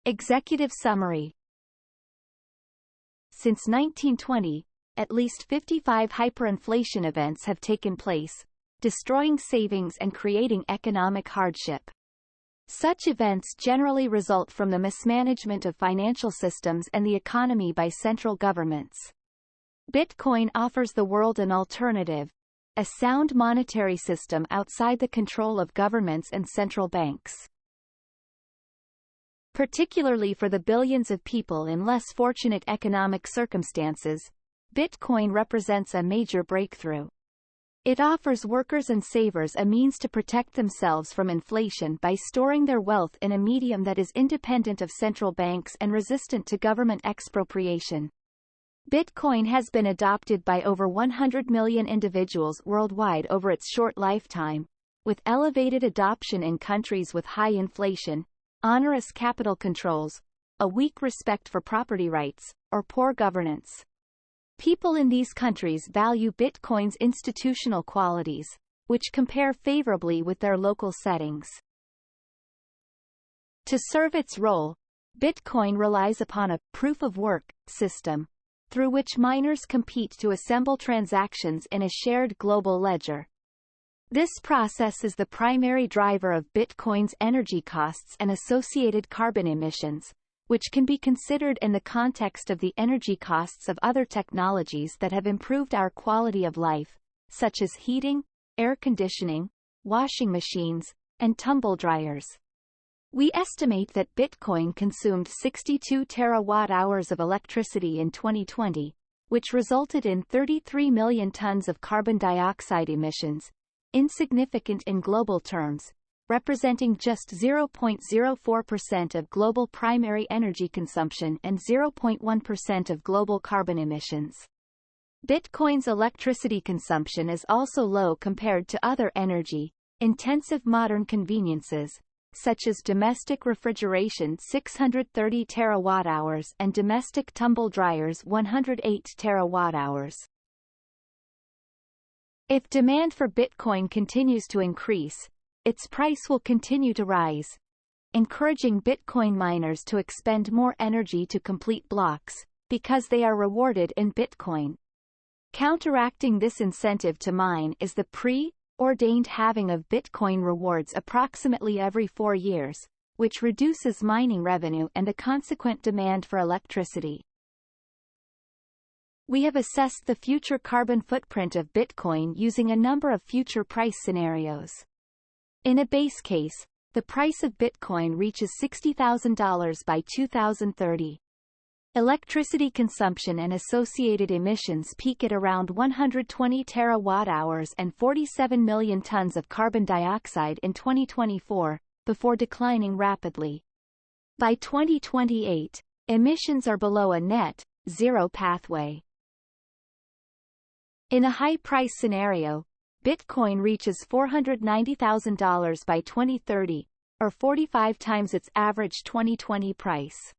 Executive Summary. Since 1920, at least 55 hyperinflation events have taken place, destroying savings and creating economic hardship. Such events generally result from the mismanagement of financial systems and the economy by central governments. Bitcoin offers the world an alternative, a sound monetary system outside the control of governments and central banks. Particularly for the billions of people in less fortunate economic circumstances, Bitcoin represents a major breakthrough. It offers workers and savers a means to protect themselves from inflation by storing their wealth in a medium that is independent of central banks and resistant to government expropriation. Bitcoin has been adopted by over 100 million individuals worldwide over its short lifetime, with elevated adoption in countries with high inflation, onerous capital controls, a weak respect for property rights, or poor governance. People in these countries value Bitcoin's institutional qualities, which compare favorably with their local settings. To serve its role, Bitcoin relies upon a proof-of-work system, through which miners compete to assemble transactions in a shared global ledger. This process is the primary driver of Bitcoin's energy costs and associated carbon emissions, which can be considered in the context of the energy costs of other technologies that have improved our quality of life, such as heating, air conditioning, washing machines, and tumble dryers. We estimate that Bitcoin consumed 62 terawatt-hours of electricity in 2020, which resulted in 33 million tons of carbon dioxide emissions, insignificant in global terms, representing just 0.04% of global primary energy consumption and 0.1% of global carbon emissions. Bitcoin's electricity consumption is also low compared to other energy-intensive modern conveniences, such as domestic refrigeration 630 terawatt-hours and domestic tumble dryers 108 terawatt-hours. If demand for Bitcoin continues to increase, its price will continue to rise, encouraging Bitcoin miners to expend more energy to complete blocks, because they are rewarded in Bitcoin. Counteracting this incentive to mine is the preordained halving of Bitcoin rewards approximately every 4 years, which reduces mining revenue and the consequent demand for electricity. We have assessed the future carbon footprint of Bitcoin using a number of future price scenarios. In a base case, the price of Bitcoin reaches $60,000 by 2030. Electricity consumption and associated emissions peak at around 120 terawatt-hours and 47 million tons of carbon dioxide in 2024, before declining rapidly. By 2028, emissions are below a net zero pathway. In a high-price scenario, Bitcoin reaches $490,000 by 2030, or 45 times its average 2020 price.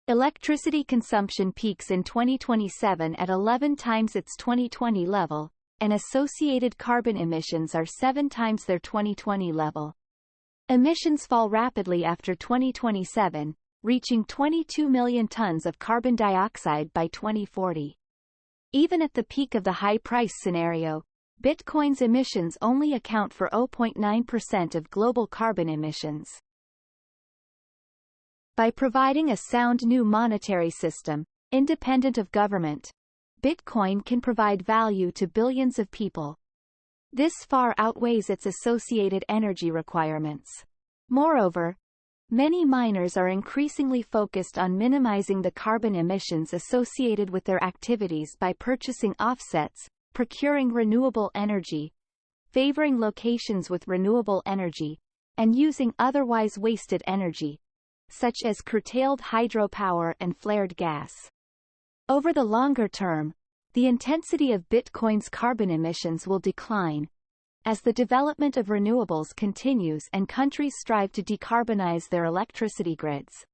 Electricity consumption peaks in 2027 at 11 times its 2020 level, and associated carbon emissions are 7 times their 2020 level. Emissions fall rapidly after 2027, reaching 22 million tons of carbon dioxide by 2040. Even at the peak of the high-price scenario, Bitcoin's emissions only account for 0.9% of global carbon emissions. By providing a sound new monetary system, independent of government, Bitcoin can provide value to billions of people. This far outweighs its associated energy requirements. Moreover, many miners are increasingly focused on minimizing the carbon emissions associated with their activities by purchasing offsets, procuring renewable energy, favoring locations with renewable energy, and using otherwise wasted energy, such as curtailed hydropower and flared gas. Over the longer term, the intensity of Bitcoin's carbon emissions will decline, as the development of renewables continues and countries strive to decarbonize their electricity grids.